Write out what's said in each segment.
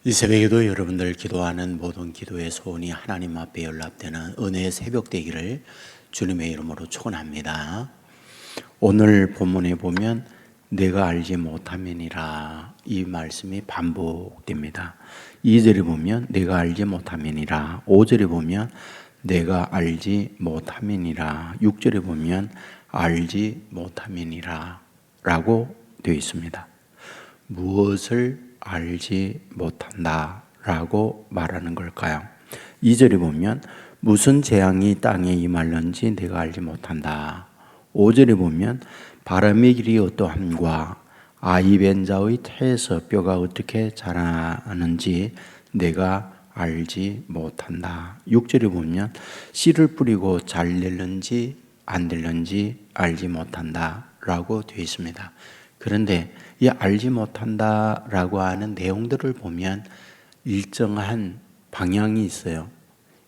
이 새벽에도 여러분들 기도하는 모든 기도의 소원이 하나님 앞에 연락되는 은혜의 새벽 되기를 주님의 이름으로 축원합니다. 오늘 본문에 보면 내가 알지 못함이니라 이 말씀이 반복됩니다. 2절에 보면 내가 알지 못함이니라, 5절에 보면 내가 알지 못함이니라, 6절에 보면 알지 못함이니라 라고 되어 있습니다. 무엇을 알지 못한다 라고 말하는 걸까요? 2절에 보면 무슨 재앙이 땅에 임할는지 내가 알지 못한다. 5절에 보면 바람의 길이 어떠함과 아이 벤 자의 태에서 뼈가 어떻게 자라는지 내가 알지 못한다. 6절에 보면 씨를 뿌리고 잘 될는지 안 될는지 알지 못한다 라고 되어 있습니다. 그런데 이 알지 못한다라고 하는 내용들을 보면 일정한 방향이 있어요.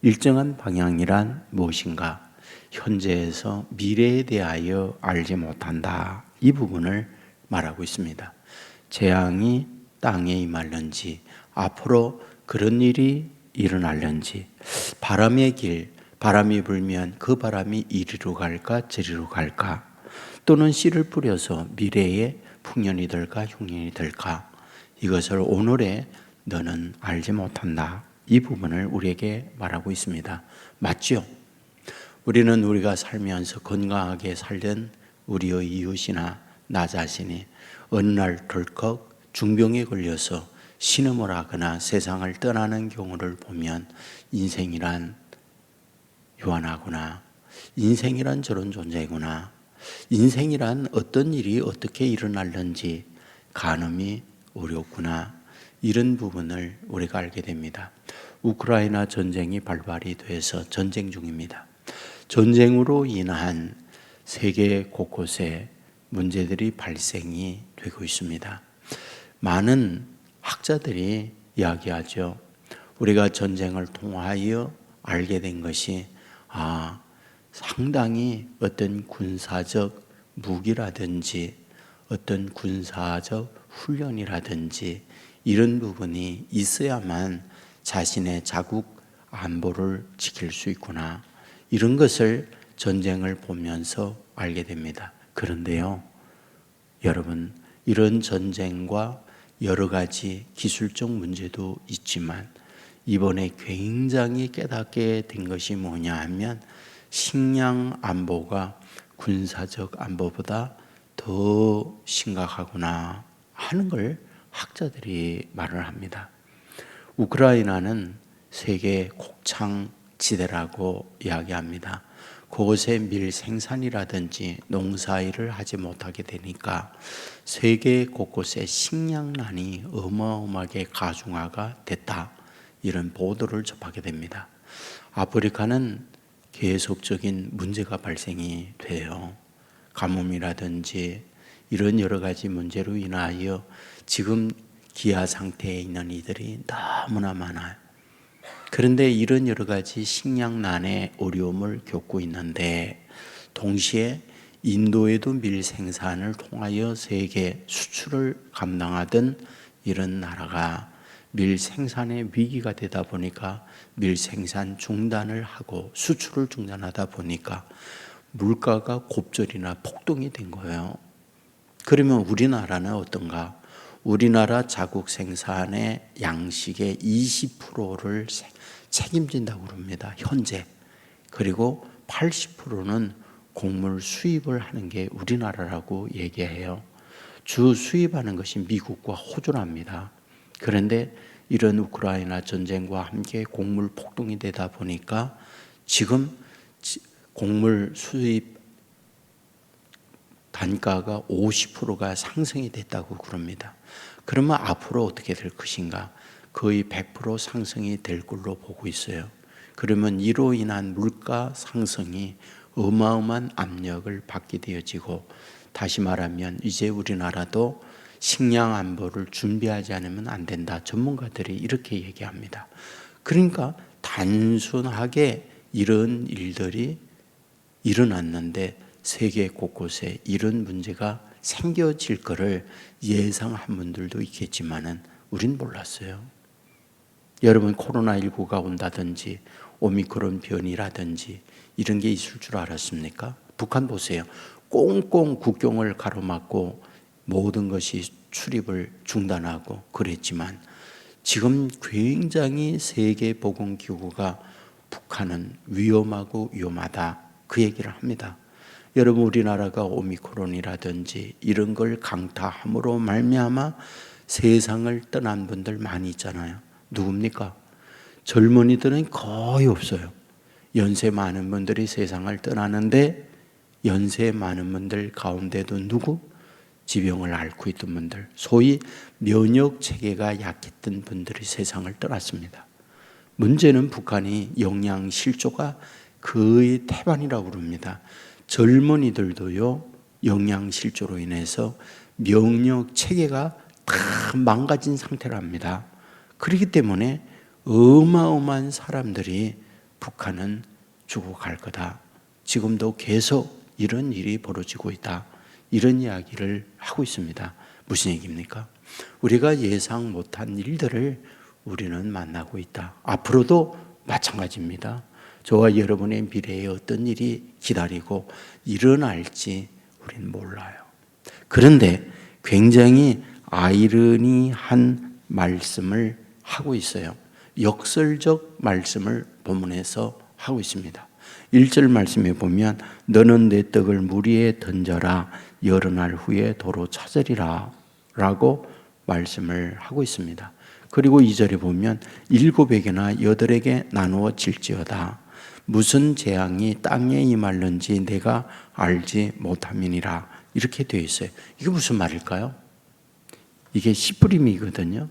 일정한 방향이란 무엇인가? 현재에서 미래에 대하여 알지 못한다. 이 부분을 말하고 있습니다. 재앙이 땅에 임할는지, 앞으로 그런 일이 일어날는지, 바람의 길, 바람이 불면 그 바람이 이리로 갈까 저리로 갈까, 또는 씨를 뿌려서 미래에 풍년이 될까 흉년이 될까, 이것을 오늘에 너는 알지 못한다. 이 부분을 우리에게 말하고 있습니다. 맞죠? 우리는 우리가 살면서 건강하게 살던 우리의 이웃이나 나 자신이 어느 날 덜컥 중병에 걸려서 신음을 하거나 세상을 떠나는 경우를 보면 인생이란 유한하구나, 인생이란 저런 존재구나, 인생이란 어떤 일이 어떻게 일어날는지 가늠이 어렵구나, 이런 부분을 우리가 알게 됩니다. 우크라이나 전쟁이 발발이 돼서 전쟁 중입니다. 전쟁으로 인한 세계 곳곳에 문제들이 발생이 되고 있습니다. 많은 학자들이 이야기하죠. 우리가 전쟁을 통하여 알게 된 것이 상당히 어떤 군사적 무기라든지 어떤 군사적 훈련이라든지 이런 부분이 있어야만 자신의 자국 안보를 지킬 수 있구나, 이런 것을 전쟁을 보면서 알게 됩니다. 그런데요, 여러분, 이런 전쟁과 여러 가지 기술적 문제도 있지만 이번에 굉장히 깨닫게 된 것이 뭐냐 하면 식량 안보가 군사적 안보보다 더 심각하구나 하는 걸 학자들이 말을 합니다. 우크라이나는 세계 곡창지대라고 이야기합니다. 그곳에 밀 생산이라든지 농사일을 하지 못하게 되니까 세계 곳곳에 식량난이 어마어마하게 가중화가 됐다, 이런 보도를 접하게 됩니다. 아프리카는 계속적인 문제가 발생이 돼요. 가뭄이라든지 이런 여러 가지 문제로 인하여 지금 기아 상태에 있는 이들이 너무나 많아요. 그런데 이런 여러 가지 식량난의 어려움을 겪고 있는데 동시에 인도에도 밀 생산을 통하여 세계 수출을 감당하던 이런 나라가 밀 생산의 위기가 되다 보니까 밀 생산 중단을 하고 수출을 중단하다 보니까 물가가 곱절이나 폭등이 된 거예요. 그러면 우리나라는 어떤가? 우리나라 자국 생산의 양식의 20%를 책임진다고 그럽니다, 현재. 그리고 80%는 곡물 수입을 하는 게 우리나라라고 얘기해요. 주 수입하는 것이 미국과 호주랍니다. 그런데 이런 우크라이나 전쟁과 함께 곡물 폭등이 되다 보니까 지금 곡물 수입 단가가 50%가 상승이 됐다고 그럽니다. 그러면 앞으로 어떻게 될 것인가? 거의 100% 상승이 될 걸로 보고 있어요. 그러면 이로 인한 물가 상승이 어마어마한 압력을 받게 되어지고, 다시 말하면 이제 우리나라도 식량 안보를 준비하지 않으면 안 된다, 전문가들이 이렇게 얘기합니다. 그러니까 단순하게 이런 일들이 일어났는데 세계 곳곳에 이런 문제가 생겨질 거를 예상한 분들도 있겠지만은 우린 몰랐어요. 여러분 코로나19가 온다든지 오미크론 변이라든지 이런 게 있을 줄 알았습니까? 북한 보세요. 꽁꽁 국경을 가로막고 모든 것이 출입을 중단하고 그랬지만 지금 굉장히 세계보건기구가 북한은 위험하고 위험하다 그 얘기를 합니다. 여러분 우리나라가 오미크론이라든지 이런 걸 강타함으로 말미암아 세상을 떠난 분들 많이 있잖아요. 누굽니까? 젊은이들은 거의 없어요. 연세 많은 분들이 세상을 떠나는데 연세 많은 분들 가운데도 누구? 지병을 앓고 있던 분들, 소위 면역 체계가 약했던 분들이 세상을 떠났습니다. 문제는 북한이 영양 실조가 거의 태반이라고 그럽니다. 젊은이들도요 영양 실조로 인해서 면역 체계가 다 망가진 상태랍니다. 그렇기 때문에 어마어마한 사람들이 북한은 죽어갈 거다. 지금도 계속 이런 일이 벌어지고 있다. 이런 이야기를 하고 있습니다. 무슨 얘기입니까? 우리가 예상 못한 일들을 우리는 만나고 있다. 앞으로도 마찬가지입니다. 저와 여러분의 미래에 어떤 일이 기다리고 일어날지 우리는 몰라요. 그런데 굉장히 아이러니한 말씀을 하고 있어요. 역설적 말씀을 본문에서 하고 있습니다. 1절 말씀에 보면 너는 내 떡을 물 위에 던져라 여러 날 후에 도로 찾으리라 라고 말씀을 하고 있습니다. 그리고 2절에 보면 7에게나 8에게 나누어 질지어다 무슨 재앙이 땅에 임할는지 내가 알지 못함이니라 이렇게 되어 있어요. 이게 무슨 말일까요? 이게 씨뿌림이거든요.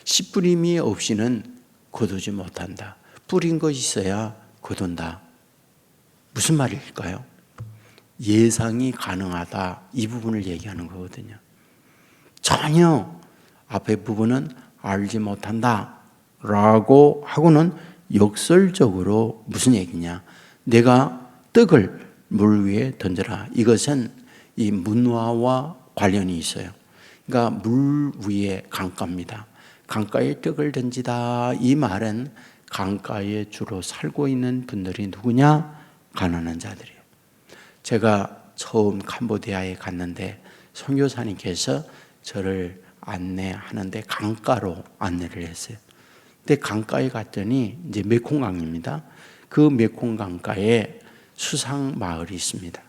씨뿌림이 없이는 거두지 못한다. 뿌린 것이 있어야 거둔다. 무슨 말일까요? 예상이 가능하다 이 부분을 얘기하는 거거든요. 전혀 앞에 부분은 알지 못한다 라고 하고는 역설적으로 무슨 얘기냐, 내가 떡을 물 위에 던져라. 이것은 이 문화와 관련이 있어요. 그러니까 물 위에 강가입니다. 강가에 떡을 던지다 이 말은 강가에 주로 살고 있는 분들이 누구냐? 가난한 자들이에요. 제가 처음 캄보디아에 갔는데 선교사님께서 저를 안내하는데 강가로 안내를 했어요. 근데 강가에 갔더니 이제 메콩강입니다. 그 메콩강가에 수상 마을이 있습니다.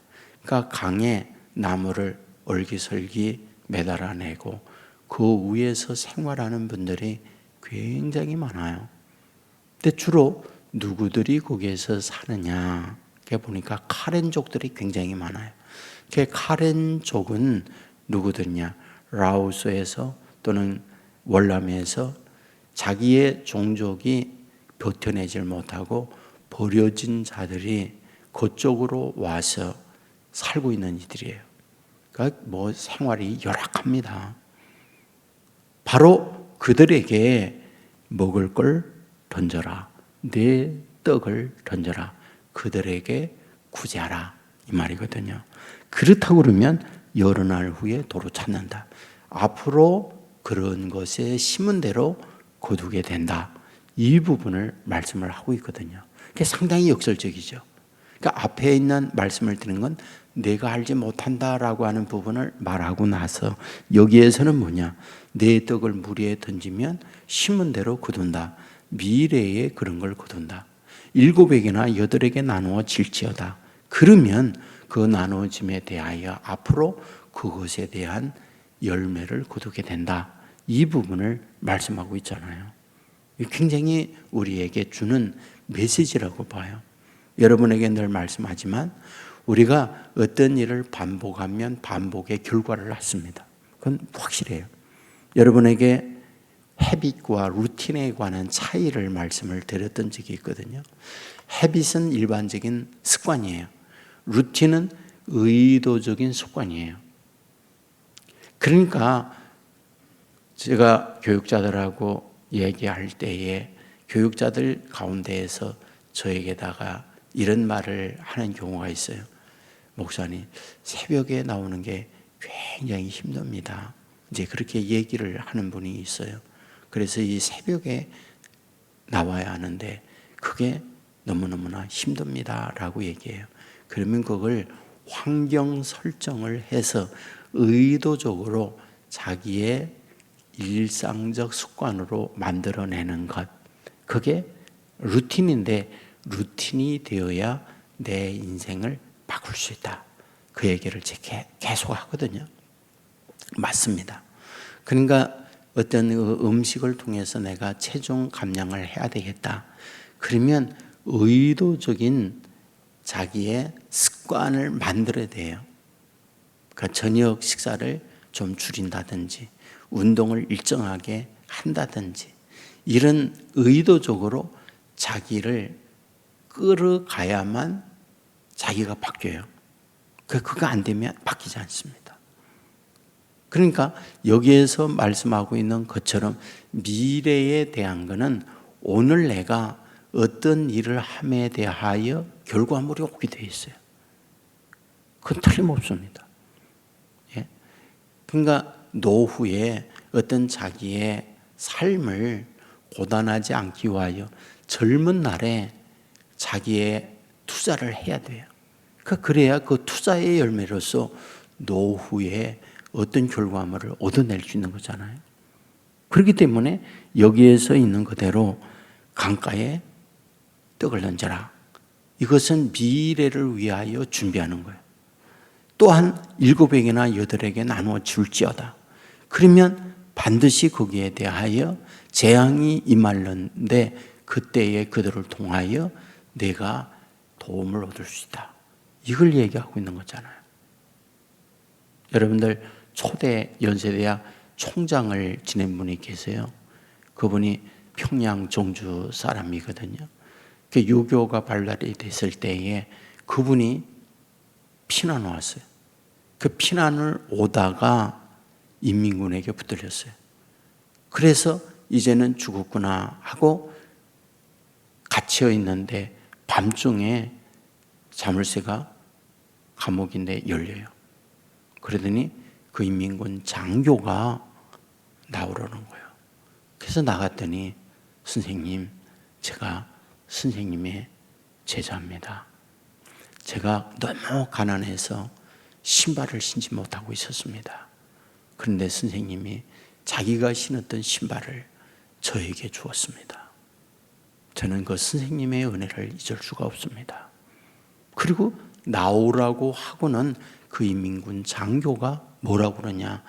그러니까 강에 나무를 얼기설기 매달아내고 그 위에서 생활하는 분들이 굉장히 많아요. 근데 주로 누구들이 거기에서 사느냐? 보니까 카렌족들이 굉장히 많아요. 그 카렌족은 누구들이냐? 라오스에서 또는 월남에서 자기의 종족이 버텨내질 못하고 버려진 자들이 그쪽으로 와서 살고 있는 이들이에요. 그러니까 뭐 생활이 열악합니다. 바로 그들에게 먹을 걸 던져라. 내 떡을 던져라. 그들에게 구제하라. 이 말이거든요. 그렇다고 그러면 여러 날 후에 도로 찾는다. 앞으로 그런 것에 심은 대로 거두게 된다. 이 부분을 말씀을 하고 있거든요. 그게 상당히 역설적이죠. 그러니까 앞에 있는 말씀을 드는 건 내가 알지 못한다라고 하는 부분을 말하고 나서 여기에서는 뭐냐? 내 떡을 물 위에 던지면 심은 대로 거둔다. 미래에 그런 걸 거둔다. 7에게나 8에게 나누어 질지어다. 그러면 그 나누어짐에 대하여 앞으로 그것에 대한 열매를 거두게 된다. 이 부분을 말씀하고 있잖아요. 굉장히 우리에게 주는 메시지라고 봐요. 여러분에게 늘 말씀하지만 우리가 어떤 일을 반복하면 반복의 결과를 낳습니다. 그건 확실해요. 여러분에게 헤빗과 루틴에 관한 차이를 말씀을 드렸던 적이 있거든요. 헤빗은 일반적인 습관이에요. 루틴은 의도적인 습관이에요. 그러니까 제가 교육자들하고 얘기할 때에 교육자들 가운데에서 저에게다가 이런 말을 하는 경우가 있어요. 목사님, 새벽에 나오는 게 굉장히 힘듭니다. 이제 그렇게 얘기를 하는 분이 있어요. 그래서 이 새벽에 나와야 하는데 그게 너무너무나 힘듭니다 라고 얘기해요. 그러면 그걸 환경 설정을 해서 의도적으로 자기의 일상적 습관으로 만들어내는 것, 그게 루틴인데 루틴이 되어야 내 인생을 바꿀 수 있다. 그 얘기를 제가 계속 하거든요. 맞습니다. 그러니까 어떤 음식을 통해서 내가 체중 감량을 해야 되겠다. 그러면 의도적인 자기의 습관을 만들어야 돼요. 그러니까 저녁 식사를 좀 줄인다든지 운동을 일정하게 한다든지 이런 의도적으로 자기를 끌어가야만 자기가 바뀌어요. 그거 안 되면 바뀌지 않습니다. 그러니까 여기에서 말씀하고 있는 것처럼 미래에 대한 것은 오늘 내가 어떤 일을 함에 대하여 결과물이 오게 되어 있어요. 그건 틀림없습니다. 예? 그러니까 노후에 어떤 자기의 삶을 고단하지 않기 위하여 젊은 날에 자기의 투자를 해야 돼요. 그래야 그 투자의 열매로서 노후에 어떤 결과물을 얻어낼 수 있는 거잖아요. 그렇기 때문에 여기에서 있는 그대로 강가에 떡을 던져라. 이것은 미래를 위하여 준비하는 거예요. 또한 7에게나 8에게 나누어 줄지어다. 그러면 반드시 거기에 대하여 재앙이 임하는데 그때에 그들을 통하여 내가 도움을 얻을 수 있다. 이걸 얘기하고 있는 거잖아요. 여러분들 초대 연세대학 총장을 지낸 분이 계세요. 그분이 평양 종주 사람이거든요. 그 유교가 발달이 됐을 때에 그분이 피난 왔어요. 그 피난을 오다가 인민군에게 붙들렸어요. 그래서 이제는 죽었구나 하고 갇혀 있는데 밤중에 자물쇠가 감옥인데 열려요. 그러더니 그 인민군 장교가 나오라는 거예요. 그래서 나갔더니 선생님, 제가 선생님의 제자입니다. 제가 너무 가난해서 신발을 신지 못하고 있었습니다. 그런데 선생님이 자기가 신었던 신발을 저에게 주었습니다. 저는 그 선생님의 은혜를 잊을 수가 없습니다. 그리고 나오라고 하고는 그 인민군 장교가 뭐라고 그러냐,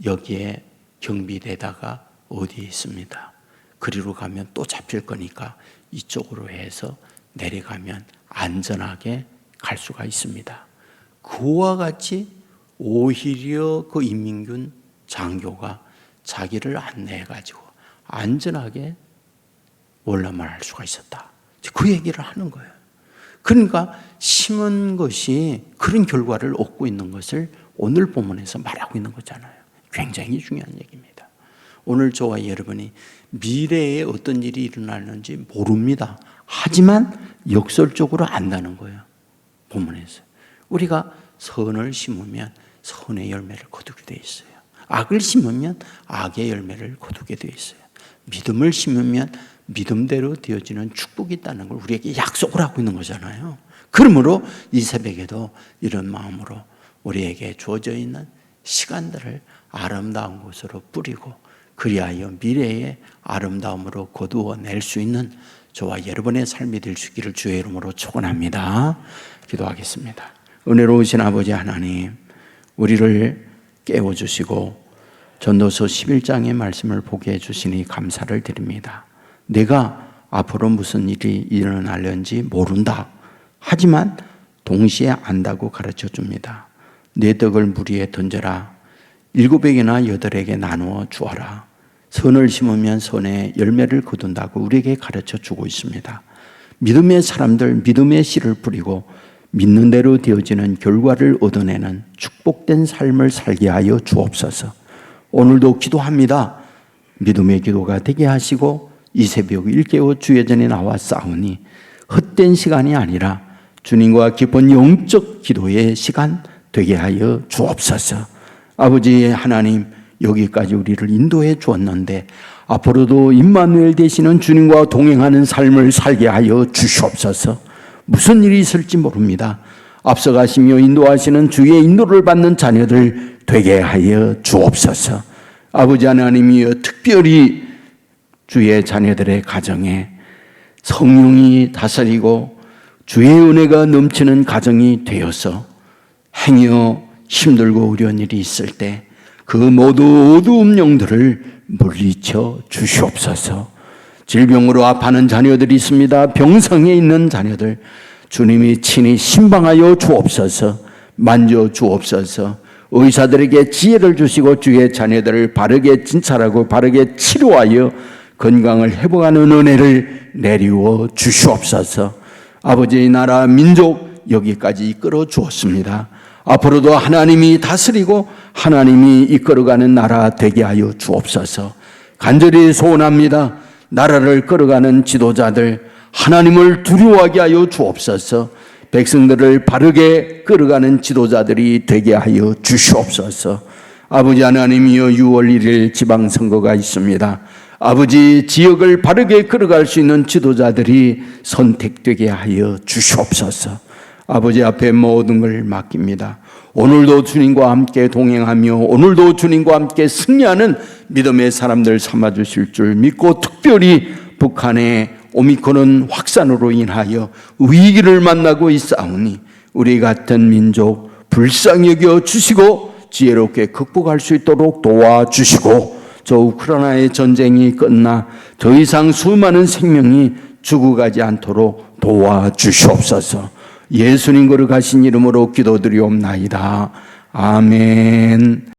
여기에 경비대다가 어디에 있습니다. 그리로 가면 또 잡힐 거니까 이쪽으로 해서 내려가면 안전하게 갈 수가 있습니다. 그와 같이 오히려 그 인민군 장교가 자기를 안내해가지고 안전하게 월남을 할 수가 있었다. 그 얘기를 하는 거예요. 그러니까 심은 것이 그런 결과를 얻고 있는 것을 오늘 본문에서 말하고 있는 거잖아요. 굉장히 중요한 얘기입니다. 오늘 저와 여러분이 미래에 어떤 일이 일어나는지 모릅니다. 하지만 역설적으로 안다는 거예요. 본문에서. 우리가 선을 심으면 선의 열매를 거두게 되어 있어요. 악을 심으면 악의 열매를 거두게 되어 있어요. 믿음을 심으면 믿음대로 되어지는 축복이 있다는 걸 우리에게 약속을 하고 있는 거잖아요. 그러므로 이 새벽에도 이런 마음으로 우리에게 주어져 있는 시간들을 아름다운 곳으로 뿌리고 그리하여 미래의 아름다움으로 거두어낼 수 있는 저와 여러분의 삶이 될 수 있기를 주의 이름으로 축원합니다. 기도하겠습니다. 은혜로우신 아버지 하나님, 우리를 깨워주시고 전도서 11장의 말씀을 보게 해주시니 감사를 드립니다. 내가 앞으로 무슨 일이 일어날는지 모른다. 하지만 동시에 안다고 가르쳐 줍니다. 내 떡을 물 위에 던져라. 7에게나 8에게 나누어 주어라. 선을 심으면 선의 열매를 거둔다고 우리에게 가르쳐 주고 있습니다. 믿음의 사람들, 믿음의 씨를 뿌리고 믿는 대로 되어지는 결과를 얻어내는 축복된 삶을 살게 하여 주옵소서. 오늘도 기도합니다. 믿음의 기도가 되게 하시고 이 새벽 일깨워 주의 전에 나와 싸우니 헛된 시간이 아니라 주님과 깊은 영적 기도의 시간 되게 하여 주옵소서. 아버지 하나님, 여기까지 우리를 인도해 주었는데 앞으로도 임마누엘 되시는 주님과 동행하는 삶을 살게 하여 주시옵소서. 무슨 일이 있을지 모릅니다. 앞서가시며 인도하시는 주의 인도를 받는 자녀들 되게 하여 주옵소서. 아버지 하나님이여, 특별히 주의 자녀들의 가정에 성령이 다스리고 주의 은혜가 넘치는 가정이 되어서 행여 힘들고 어려운 일이 있을 때 그 모두 어두운 영들을 물리쳐 주시옵소서. 질병으로 아파하는 자녀들이 있습니다. 병상에 있는 자녀들 주님이 친히 신방하여 주옵소서. 만져 주옵소서. 의사들에게 지혜를 주시고 주의 자녀들을 바르게 진찰하고 바르게 치료하여 건강을 회복하는 은혜를 내리워 주시옵소서. 아버지의 나라 민족 여기까지 이끌어 주었습니다. 앞으로도 하나님이 다스리고 하나님이 이끌어가는 나라 되게 하여 주옵소서. 간절히 소원합니다. 나라를 끌어가는 지도자들 하나님을 두려워하게 하여 주옵소서. 백성들을 바르게 끌어가는 지도자들이 되게 하여 주시옵소서. 아버지 하나님이여, 6월 1일 지방선거가 있습니다. 아버지, 지역을 바르게 끌어갈 수 있는 지도자들이 선택되게 하여 주시옵소서. 아버지 앞에 모든 걸 맡깁니다. 오늘도 주님과 함께 동행하며 오늘도 주님과 함께 승리하는 믿음의 사람들 삼아주실 줄 믿고, 특별히 북한의 오미크론 확산으로 인하여 위기를 만나고 있사오니 우리 같은 민족 불쌍히 여겨 주시고 지혜롭게 극복할 수 있도록 도와주시고, 저 우크라이나의 전쟁이 끝나 더 이상 수많은 생명이 죽어가지 않도록 도와주시옵소서. 예수님 거룩하신 이름으로 기도드리옵나이다. 아멘.